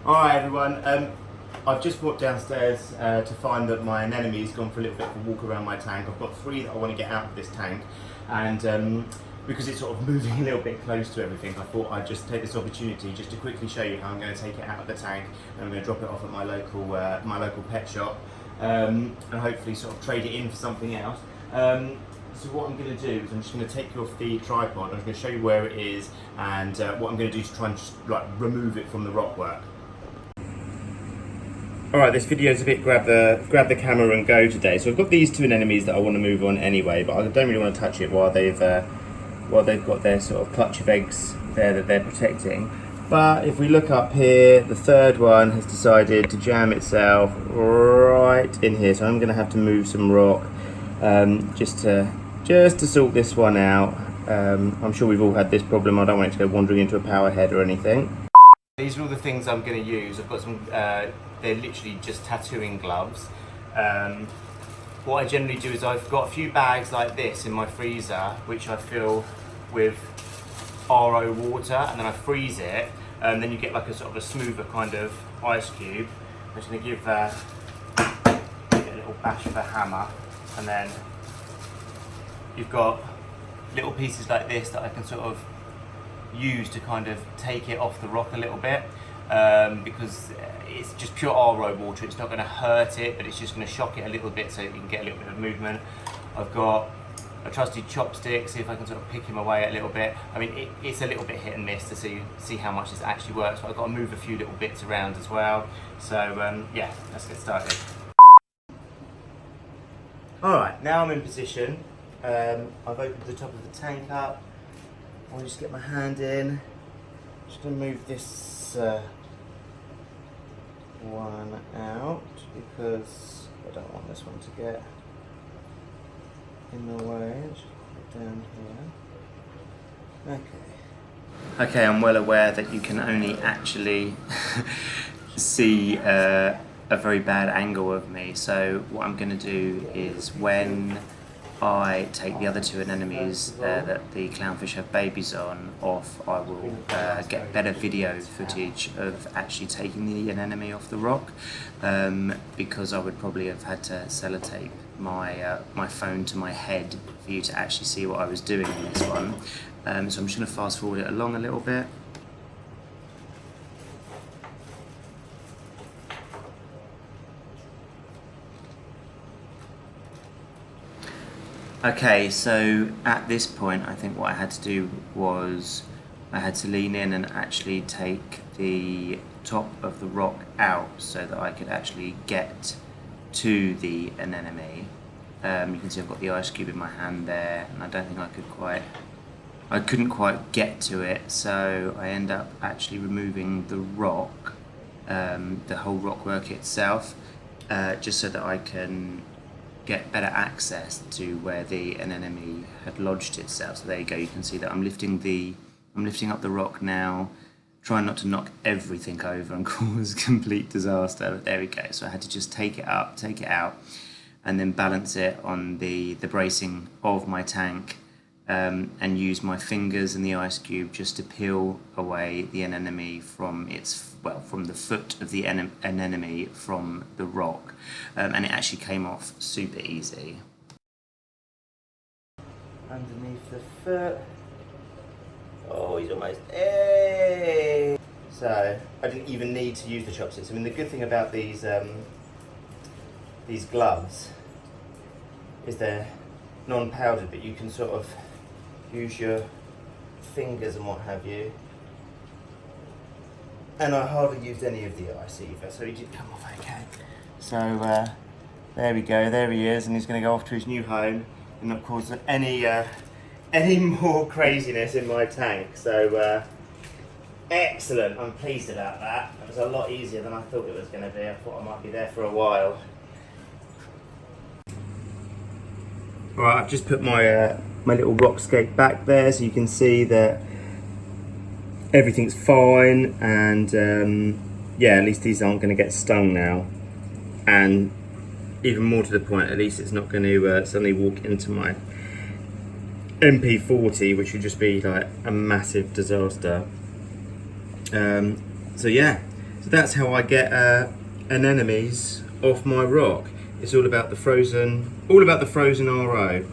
Alright everyone, I've just walked downstairs to find that my anemone's gone for a little bit of a walk around my tank. I've got 3 that I want to get out of this tank, and because it's sort of moving a little bit close to everything, I thought I'd just take this opportunity just to quickly show you how I'm going to take it out of the tank, and I'm going to drop it off at my local pet shop, and hopefully sort of trade it in for something else. So what I'm going to do is I'm just going to take you off the tripod, I'm going to show you where it is, and what I'm going to do is try and just remove it from the rock work. Alright, this video is a bit grab the camera and go today. So I've got these 2 anemones that I want to move on anyway, but I don't really want to touch it while they've got their sort of clutch of eggs there that they're protecting. But if we look up here, the 3rd one has decided to jam itself right in here. So I'm going to have to move some rock just to sort this one out. I'm sure we've all had this problem. I don't want it to go wandering into a power head or anything. These are all the things I'm going to use. I've got some, they're literally just tattooing gloves. What I generally do is I've got a few bags like this in my freezer, which I fill with RO water, and then I freeze it, and then you get like a sort of a smoother kind of ice cube. I'm just going to give it a little bash with a hammer, and then you've got little pieces like this that I can sort of use to kind of take it off the rock a little bit, because it's just pure RO water. It's not going to hurt it, but it's just going to shock it a little bit so you can get a little bit of movement. I've got a trusty chopstick, see if I can sort of pick him away a little bit. I mean, it's a little bit hit and miss to see how much this actually works, but I've got to move a few little bits around as well. So yeah, let's get started. Alright, now I'm in position. I've opened the top of the tank up. I'll just get my hand in. Just going to move this one out because I don't want this one to get in the way. Just put it down here. Okay, I'm well aware that you can only actually see a very bad angle of me. So what I'm going to do is when I take the other 2 anemones that the clownfish have babies on off, I will get better video footage of actually taking the anemone off the rock, because I would probably have had to sellotape my phone to my head for you to actually see what I was doing in this one. So I'm just going to fast forward it along a little bit. Okay, so at this point I think what I had to do was I had to lean in and actually take the top of the rock out so that I could actually get to the anemone. You can see I've got the ice cube in my hand there, and I don't think I couldn't quite get to it, so I end up actually removing the rock, the whole rock work itself, just so that I can get better access to where the anemone had lodged itself. So there you go, you can see that I'm lifting up the rock now, trying not to knock everything over and cause complete disaster, but there we go. So I had to just take it up, take it out, and then balance it on the bracing of my tank, and use my fingers and the ice cube just to peel away the anemone from from the foot of the anemone from the rock, and it actually came off super easy. Underneath the foot. Oh, he's almost there. So I didn't even need to use the chopsticks. I mean, the good thing about these gloves is they're non-powdered, but you can sort of use your fingers and what have you. And I hardly used any of the ice either, so he did come off okay. So there we go, there he is, and he's going to go off to his new home and not cause any more craziness in my tank. So excellent, I'm pleased about that. It was a lot easier than I thought it was going to be. I thought I might be there for a while. Alright, I've just put my my little rock skate back there, so you can see that everything's fine, and yeah, at least these aren't going to get stung now, and even more to the point, at least it's not going to suddenly walk into my MP40, which would just be like a massive disaster. So yeah, So that's how I get anemones off my rock. It's all about the frozen RO.